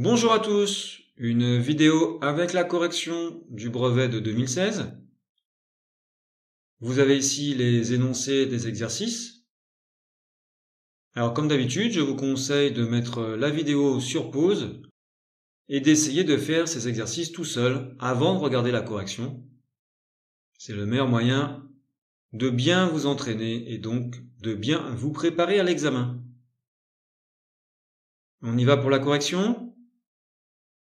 Bonjour à tous, une vidéo avec la correction du brevet de 2016. Vous avez ici les énoncés des exercices. Alors comme d'habitude, je vous conseille de mettre la vidéo sur pause et d'essayer de faire ces exercices tout seul avant de regarder la correction. C'est le meilleur moyen de bien vous entraîner et donc de bien vous préparer à l'examen. On y va pour la correction.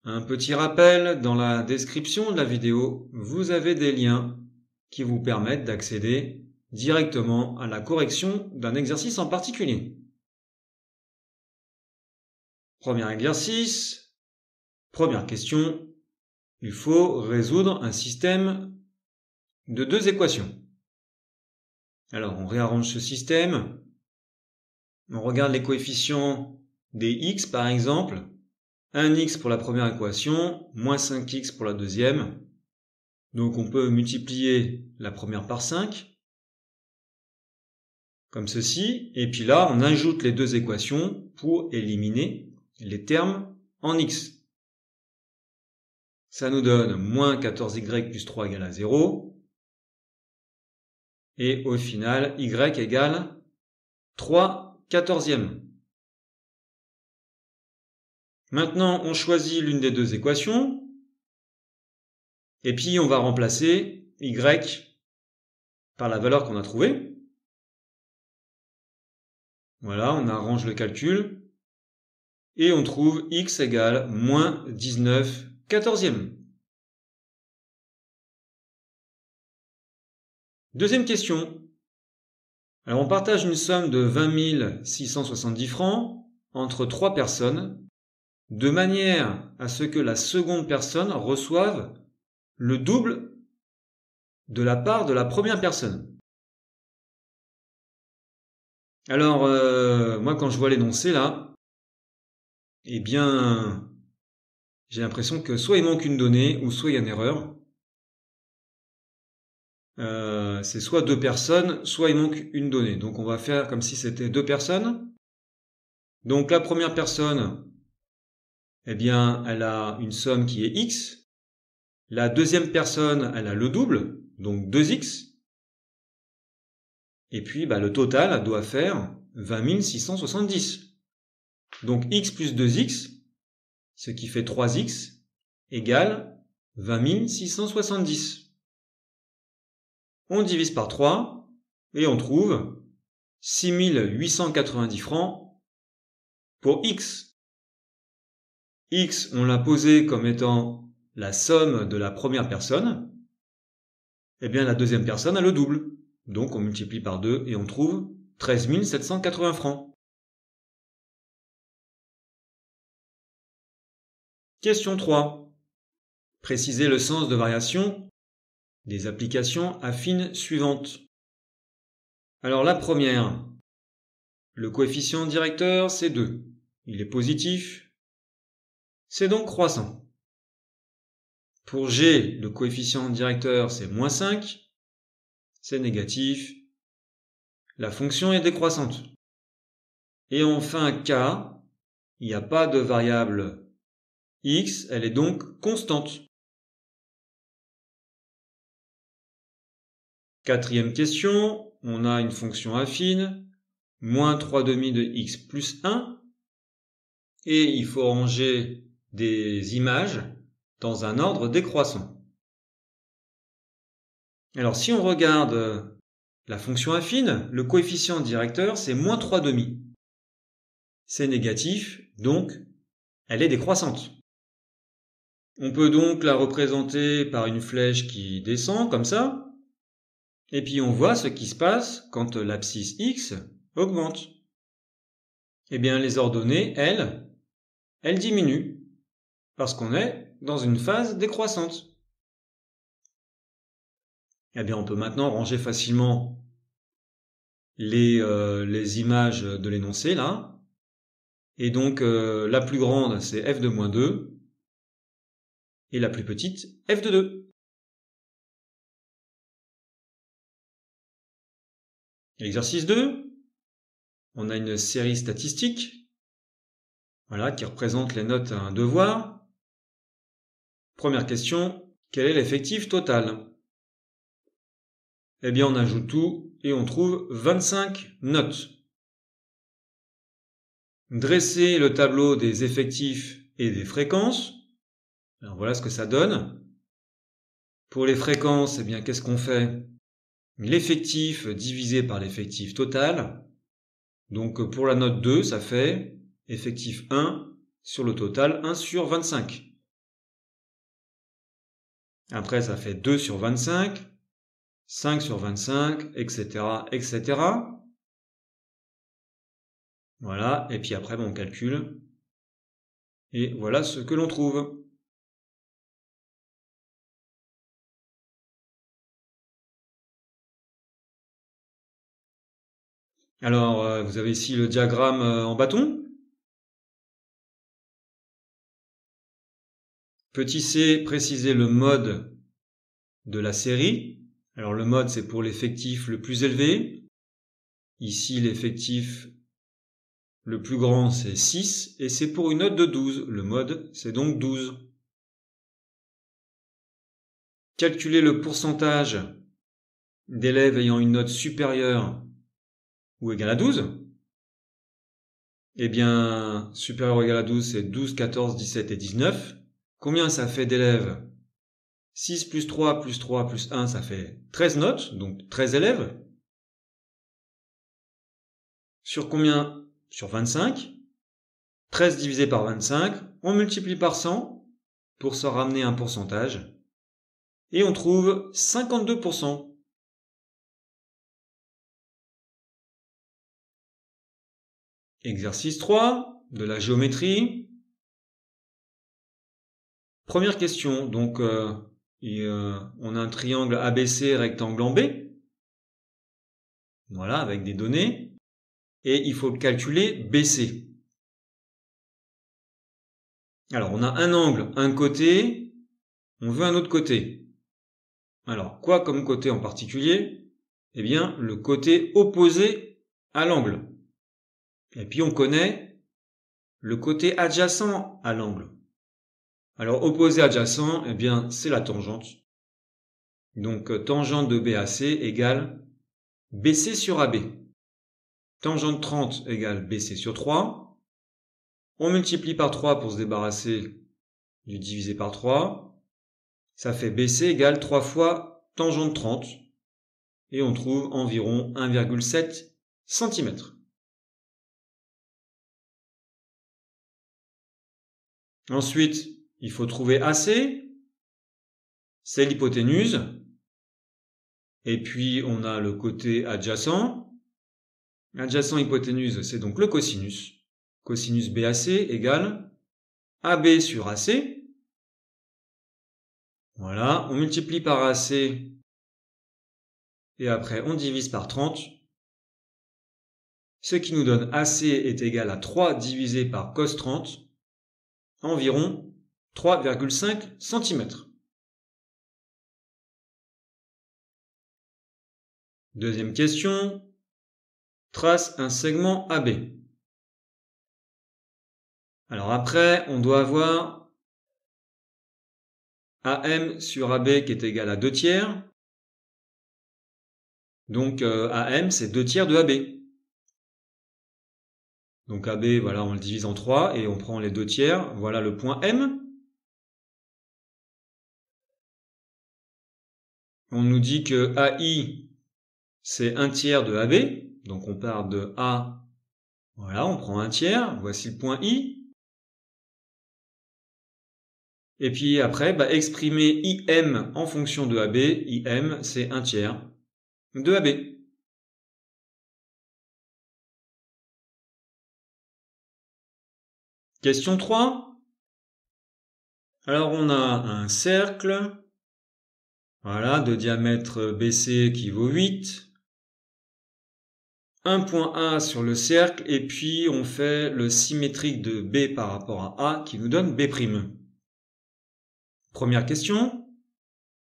Un petit rappel, dans la description de la vidéo, vous avez des liens qui vous permettent d'accéder directement à la correction d'un exercice en particulier. Premier exercice, première question, il faut résoudre un système de deux équations. Alors on réarrange ce système, on regarde les coefficients des x par exemple, 1x pour la première équation, moins 5x pour la deuxième. Donc on peut multiplier la première par 5, comme ceci, et puis là on ajoute les deux équations pour éliminer les termes en x. Ça nous donne moins 14y plus 3 égale à 0, et au final y égale 3 quatorzièmes. Maintenant on choisit l'une des deux équations, et puis on va remplacer y par la valeur qu'on a trouvée. Voilà, on arrange le calcul, et on trouve x égale moins 19 quatorzièmes. Deuxième question. Alors on partage une somme de 20 670 francs entre 3 personnes, de manière à ce que la seconde personne reçoive le double de la part de la première personne. Alors, moi quand je vois l'énoncé là, eh bien, j'ai l'impression que soit il manque une donnée, ou soit il y a une erreur. C'est soit deux personnes, soit il manque une donnée. Donc on va faire comme si c'était deux personnes. Donc la première personne, eh bien, elle a une somme qui est x. La deuxième personne, elle a le double, donc 2x. Et puis, le total doit faire 20 670. Donc x plus 2x, ce qui fait 3x, égale 20 670. On divise par 3 et on trouve 6 890 francs pour x. X, on l'a posé comme étant la somme de la première personne. Eh bien, la deuxième personne a le double. Donc, on multiplie par 2 et on trouve 13 780 francs. Question 3. Précisez le sens de variation des applications affines suivantes. Alors, la première, le coefficient directeur, c'est 2. Il est positif. C'est donc croissant. Pour G, le coefficient directeur, c'est moins 5. C'est négatif. La fonction est décroissante. Et enfin, K, il n'y a pas de variable x, elle est donc constante. Quatrième question, on a une fonction affine, moins 3/2 de x plus 1, et il faut ranger des images dans un ordre décroissant. Alors si on regarde la fonction affine, le coefficient directeur c'est moins 3/2. C'est négatif, donc elle est décroissante. On peut donc la représenter par une flèche qui descend comme ça, et puis on voit ce qui se passe quand l'abscisse x augmente. Eh bien les ordonnées, elles diminuent, parce qu'on est dans une phase décroissante. Eh bien on peut maintenant ranger facilement les images de l'énoncé là. Et donc la plus grande c'est f de moins 2, et la plus petite f de 2. L'exercice 2, on a une série statistique. Voilà, qui représente les notes à un devoir. Première question, quel est l'effectif total? Eh bien, on ajoute tout et on trouve 25 notes. Dresser le tableau des effectifs et des fréquences. Alors voilà ce que ça donne. Pour les fréquences, eh bien, qu'est-ce qu'on fait? L'effectif divisé par l'effectif total. Donc pour la note 2, ça fait effectif 1 sur le total 1 sur 25. Après, ça fait 2 sur 25, 5 sur 25, etc., etc. Voilà, et puis après, on calcule. Et voilà ce que l'on trouve. Alors, vous avez ici le diagramme en bâton. Petit c, préciser le mode de la série. Alors le mode, c'est pour l'effectif le plus élevé. Ici, l'effectif le plus grand, c'est 6, et c'est pour une note de 12. Le mode, c'est donc 12. Calculer le pourcentage d'élèves ayant une note supérieure ou égale à 12. Eh bien, supérieur ou égal à 12, c'est 12, 14, 17 et 19. Combien ça fait d'élèves? 6 plus 3 plus 3 plus 1, ça fait 13 notes, donc 13 élèves. Sur combien? Sur 25. 13 divisé par 25, on multiplie par 100 pour s'en ramener un pourcentage. Et on trouve 52%. Exercice 3, de la géométrie. Première question, donc on a un triangle ABC, rectangle en B. Voilà, avec des données. Et il faut calculer BC. Alors, on a un angle, un côté, on veut un autre côté. Alors, quoi comme côté en particulier? Eh bien, le côté opposé à l'angle. Et puis, on connaît le côté adjacent à l'angle. Alors, opposé adjacent, eh bien, c'est la tangente. Donc, tangente de BAC égale BC sur AB. Tangente 30 égale BC sur 3. On multiplie par 3 pour se débarrasser du divisé par 3. Ça fait BC égale 3 fois tangente 30. Et on trouve environ 1,7 cm. Ensuite, il faut trouver AC. C'est l'hypoténuse. Et puis, on a le côté adjacent. Adjacent hypoténuse, c'est donc le cosinus. Cosinus BAC égale AB sur AC. Voilà, on multiplie par AC et après on divise par 30. Ce qui nous donne AC est égal à 3 divisé par cos 30, environ 3,5 cm. Deuxième question, trace un segment AB. Alors après, on doit avoir AM sur AB qui est égal à 2 tiers. Donc AM, c'est 2 tiers de AB. Donc AB, voilà, on le divise en 3 et on prend les 2 tiers. Voilà le point M. On nous dit que AI, c'est 1 tiers de AB. Donc on part de A. Voilà, on prend 1 tiers. Voici le point I. Et puis après, exprimer IM en fonction de AB. IM, c'est 1 tiers de AB. Question 3. Alors on a un cercle, voilà, de diamètre BC qui vaut 8. Un point A sur le cercle et puis on fait le symétrique de B par rapport à A qui nous donne B'. Première question.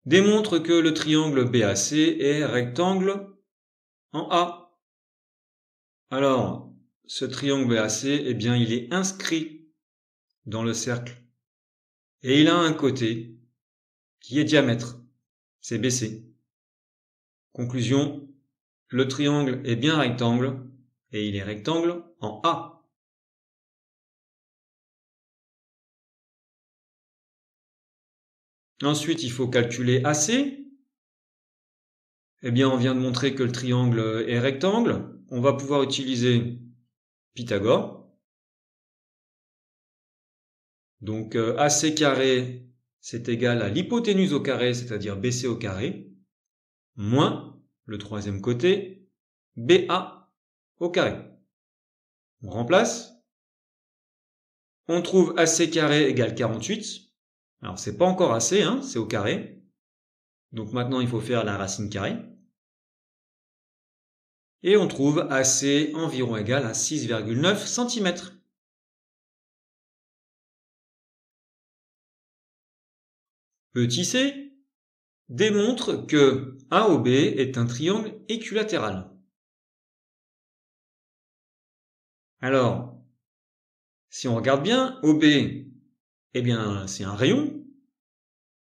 Démontre que le triangle BAC est rectangle en A. Alors, ce triangle BAC, eh bien, il est inscrit dans le cercle. Et il a un côté qui est diamètre. C'est BC. Conclusion, le triangle est bien rectangle et il est rectangle en A. Ensuite, il faut calculer AC. Eh bien, on vient de montrer que le triangle est rectangle. On va pouvoir utiliser Pythagore. Donc, AC carré, c'est égal à l'hypoténuse au carré, c'est-à-dire BC au carré, moins le troisième côté, BA au carré. On remplace. On trouve AC carré égale 48. Alors, c'est pas encore AC, hein, c'est au carré. Donc maintenant, il faut faire la racine carrée. Et on trouve AC environ égal à 6,9 cm. Petit c démontre que AOB est un triangle équilatéral. Alors, si on regarde bien, OB, eh bien, c'est un rayon.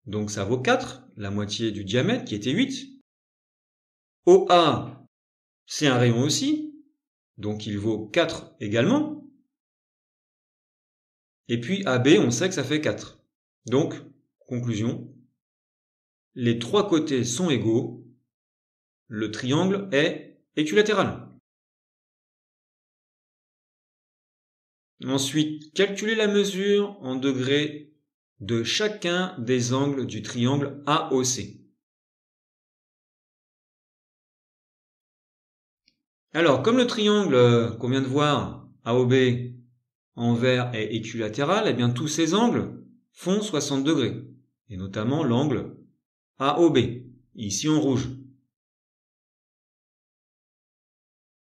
Donc ça vaut 4, la moitié du diamètre qui était 8. OA, c'est un rayon aussi. Donc il vaut 4 également. Et puis AB, on sait que ça fait 4. Donc, conclusion, les trois côtés sont égaux. Le triangle est équilatéral. Ensuite, calculer la mesure en degrés de chacun des angles du triangle AOC. Alors, comme le triangle qu'on vient de voir, AOB, en vert est équilatéral, eh bien tous ces angles font 60 degrés, et notamment l'angle AOB, ici en rouge.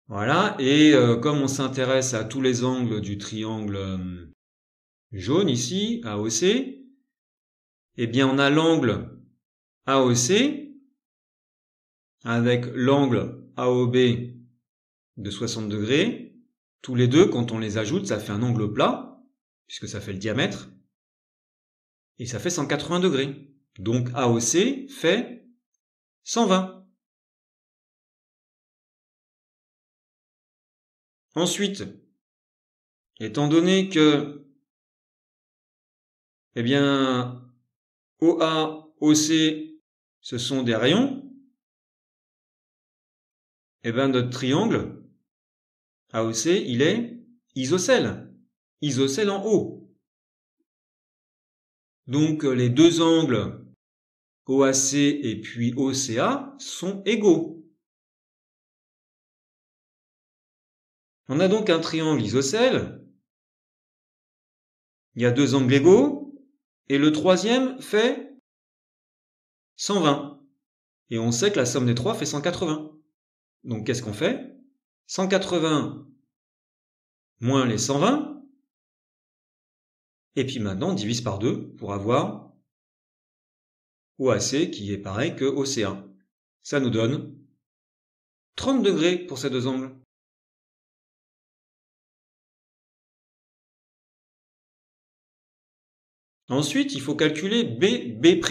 Voilà, et comme on s'intéresse à tous les angles du triangle jaune ici, AOC, eh bien on a l'angle AOC avec l'angle AOB de 60 degrés. Tous les deux, quand on les ajoute, ça fait un angle plat, puisque ça fait le diamètre, et ça fait 180 degrés. Donc AOC fait 120. Ensuite, étant donné que, eh bien, OA, OC, ce sont des rayons, eh bien, notre triangle AOC, il est isocèle. Isocèle en haut. Donc, les deux angles OAC et puis OCA sont égaux. On a donc un triangle isocèle. Il y a deux angles égaux. Et le troisième fait 120. Et on sait que la somme des trois fait 180. Donc qu'est-ce qu'on fait? 180 moins les 120. Et puis maintenant, on divise par 2 pour avoir OAC qui est pareil que OCA. Ça nous donne 30 degrés pour ces deux angles. Ensuite, il faut calculer B'.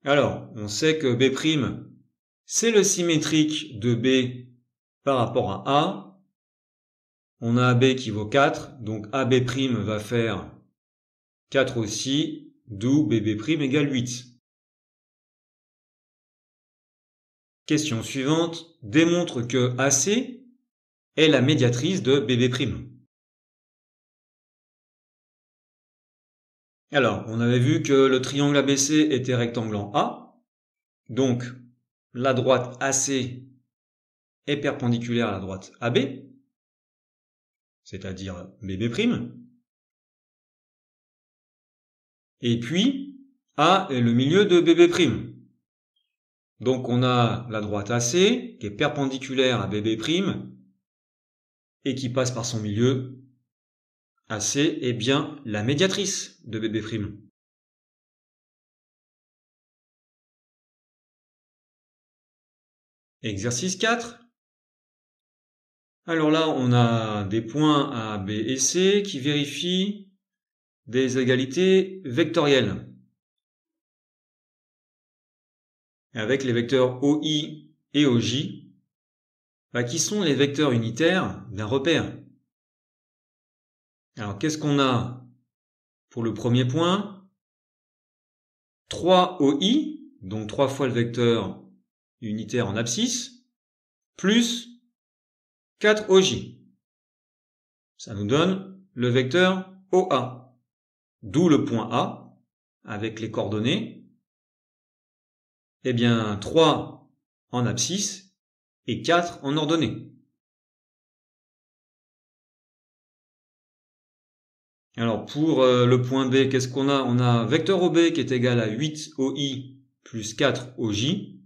Alors, on sait que B', c'est le symétrique de B par rapport à A. On a AB qui vaut 4, donc AB' va faire 4 aussi, d'où BB' égale 8. Question suivante, démontre que AC est la médiatrice de BB'. Alors, on avait vu que le triangle ABC était rectangle en A, donc la droite AC est perpendiculaire à la droite AB, c'est-à-dire BB'. Et puis, A est le milieu de BB'. Donc on a la droite AC qui est perpendiculaire à BB' et qui passe par son milieu. AC est bien la médiatrice de BB'. Exercice 4. Alors là, on a des points A, B et C qui vérifient des égalités vectorielles. Avec les vecteurs OI et OJ, qui sont les vecteurs unitaires d'un repère. Alors, qu'est-ce qu'on a pour le premier point? 3 OI, donc 3 fois le vecteur unitaire en abscisse, plus 4 OJ. Ça nous donne le vecteur OA, d'où le point A, avec les coordonnées, 3 en abscisse et 4 en ordonnée. Alors pour le point B, qu'est-ce qu'on a? On a vecteur OB qui est égal à 8 OI plus 4 OJ.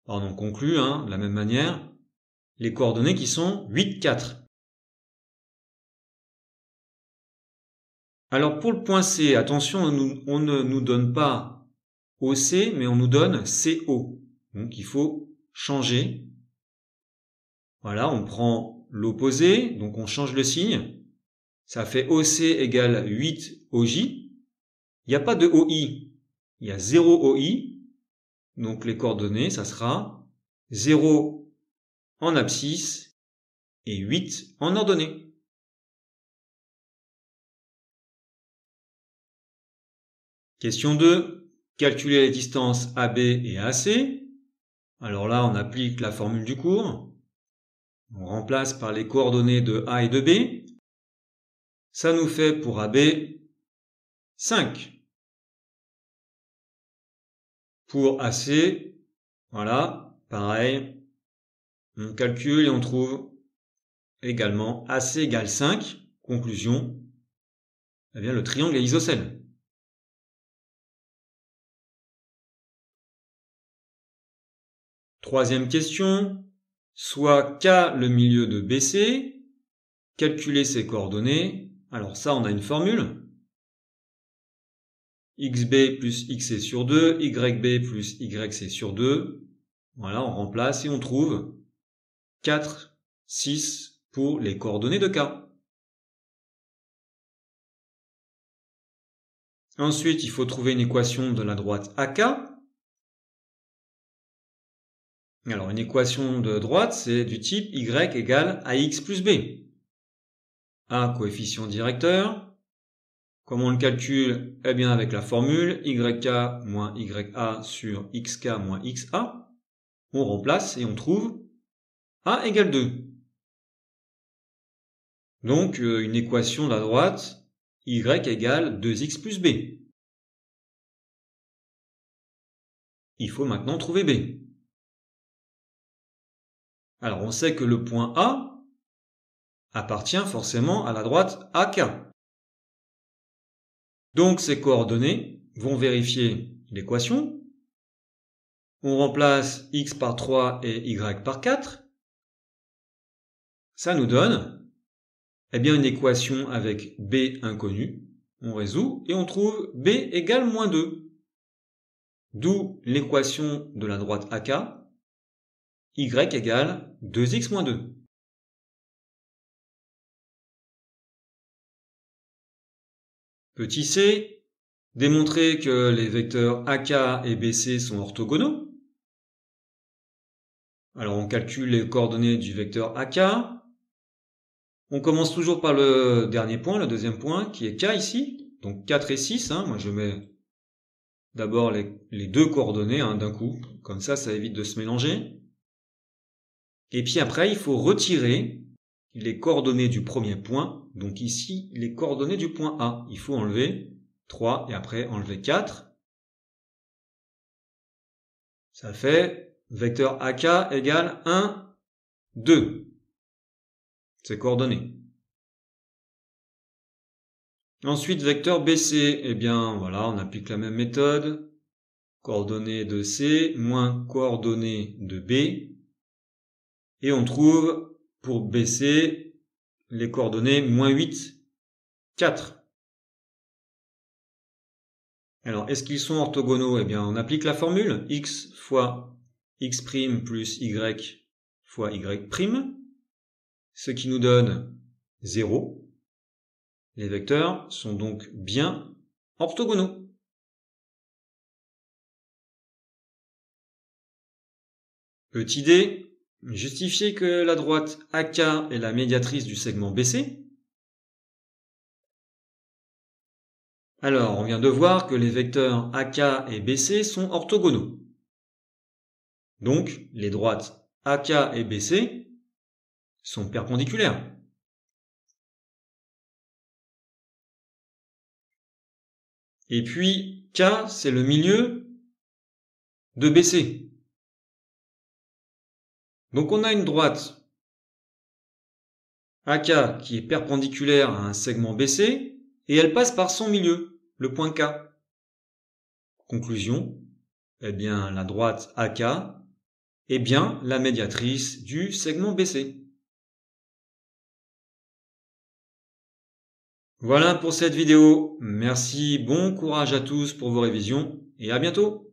Alors on conclut de la même manière les coordonnées qui sont 8, 4. Alors pour le point C, attention, on ne nous donne pas OC, mais on nous donne CO. Donc il faut changer. Voilà, on prend l'opposé, donc on change le signe. Ça fait OC égale 8 OJ. Il n'y a pas de OI, il y a 0 OI. Donc les coordonnées, ça sera 0 en abscisse et 8 en ordonnée. Question 2. Calculer les distances AB et AC. Alors là, on applique la formule du cours. On remplace par les coordonnées de A et de B. Ça nous fait pour AB 5. Pour AC, voilà, pareil, on calcule et on trouve également AC égale 5. Conclusion, le triangle est isocèle. Troisième question, soit K le milieu de BC, calculer ses coordonnées. Alors ça, on a une formule. XB plus XC sur 2, YB plus YC sur 2. Voilà, on remplace et on trouve 4, 6 pour les coordonnées de K. Ensuite, il faut trouver une équation de la droite AK. Alors, une équation de droite, c'est du type Y égale AX plus B. A, coefficient directeur. Comment on le calcule? Avec la formule YK moins YA sur XK moins XA. On remplace et on trouve A égale 2. Donc, une équation de la droite, Y égale 2X plus B. Il faut maintenant trouver B. Alors, on sait que le point A appartient forcément à la droite AK. Donc, ces coordonnées vont vérifier l'équation. On remplace X par 3 et Y par 4. Ça nous donne une équation avec B inconnu. On résout et on trouve B égale moins 2. D'où l'équation de la droite AK, Y égale 2X moins 2. Petit c, démontrer que les vecteurs AK et BC sont orthogonaux. Alors on calcule les coordonnées du vecteur AK. On commence toujours par le dernier point, le deuxième point, qui est K ici. Donc 4 et 6, moi je mets d'abord les deux coordonnées d'un coup. Comme ça évite de se mélanger. Et puis après, il faut retirer les coordonnées du premier point. Donc ici, les coordonnées du point A. Il faut enlever 3 et après enlever 4. Ça fait vecteur AK égale 1, 2. Ces coordonnées. Ensuite, vecteur BC, on applique la même méthode. Coordonnées de C moins coordonnées de B. Et on trouve, pour BC, les coordonnées moins 8, 4. Alors, est-ce qu'ils sont orthogonaux? On applique la formule x fois x' plus y fois y'. ce qui nous donne 0. Les vecteurs sont donc bien orthogonaux. Petit d, justifier que la droite AK est la médiatrice du segment BC. Alors, on vient de voir que les vecteurs AK et BC sont orthogonaux. Donc, les droites AK et BC sont perpendiculaires. Et puis, K, c'est le milieu de BC. Donc, on a une droite AK qui est perpendiculaire à un segment BC et elle passe par son milieu, le point K. Conclusion, eh bien, la droite AK est bien la médiatrice du segment BC. Voilà pour cette vidéo. Merci, bon courage à tous pour vos révisions et à bientôt.